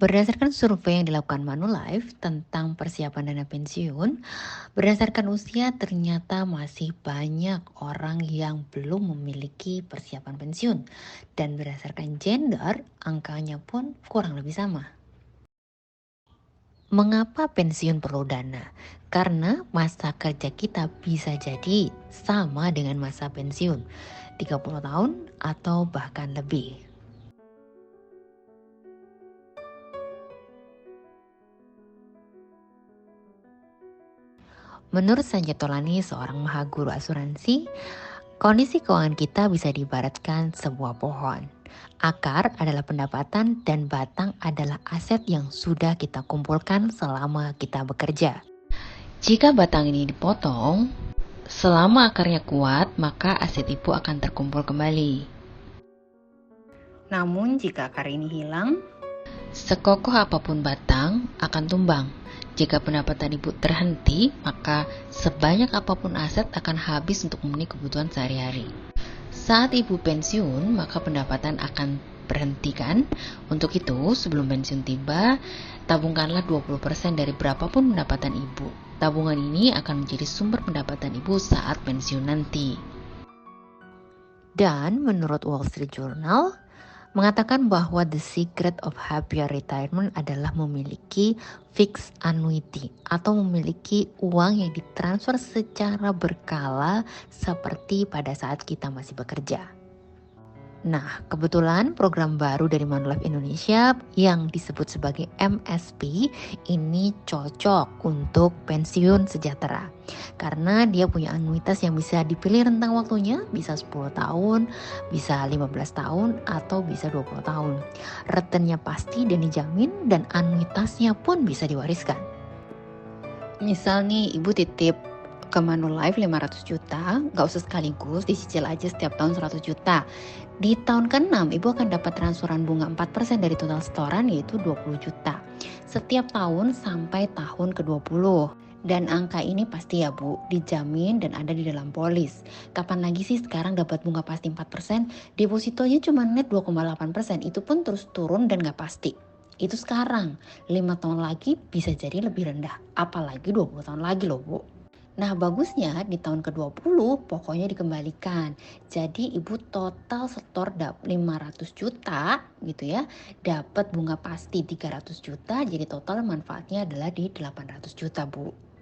Berdasarkan survei yang dilakukan Manulife tentang persiapan dana pensiun, berdasarkan usia ternyata masih banyak orang yang belum memiliki persiapan pensiun. Dan berdasarkan gender, angkanya pun kurang lebih sama. Mengapa pensiun perlu dana? Karena masa kerja kita bisa jadi sama dengan masa pensiun, 30 tahun atau bahkan lebih. Menurut Sanjay Tolani, seorang mahaguru asuransi, kondisi keuangan kita bisa diibaratkan sebuah pohon. Akar adalah pendapatan dan batang adalah aset yang sudah kita kumpulkan selama kita bekerja. Jika batang ini dipotong, selama akarnya kuat, maka aset ibu akan terkumpul kembali. Namun jika akar ini hilang, sekokoh apapun batang akan tumbang. Jika pendapatan ibu terhenti, maka sebanyak apapun aset akan habis untuk memenuhi kebutuhan sehari-hari. Saat ibu pensiun, maka pendapatan akan berhentikan. Untuk itu, sebelum pensiun tiba, tabungkanlah 20% dari berapapun pendapatan ibu. Tabungan ini akan menjadi sumber pendapatan ibu saat pensiun nanti. Dan menurut Wall Street Journal, mengatakan bahwa the secret of happier retirement adalah memiliki fixed annuity atau memiliki uang yang ditransfer secara berkala seperti pada saat kita masih bekerja. Nah, kebetulan program baru dari Manulife Indonesia yang disebut sebagai MSP ini cocok untuk pensiun sejahtera. Karena dia punya anuitas yang bisa dipilih rentang waktunya, bisa 10 tahun, bisa 15 tahun, atau bisa 20 tahun. Returnnya pasti dan dijamin dan anuitasnya pun bisa diwariskan. Misal nih, ibu titip ke Manulife 500 juta, nggak usah sekaligus, dicicil aja setiap tahun 100 juta. Di tahun ke-6, ibu akan dapat transferan bunga 4% dari total setoran, yaitu 20 juta. Setiap tahun sampai tahun ke-20. Dan angka ini pasti ya Bu, dijamin dan ada di dalam polis. Kapan lagi sih sekarang dapat bunga pasti 4%? Depositonya cuma net 2,8%, itu pun terus turun dan nggak pasti. Itu sekarang, 5 tahun lagi bisa jadi lebih rendah, apalagi 20 tahun lagi loh Bu. Nah bagusnya di tahun ke-20 pokoknya dikembalikan. Jadi ibu total setor 500 juta gitu ya, dapat bunga pasti 300 juta, jadi total manfaatnya adalah di 800 juta Bu.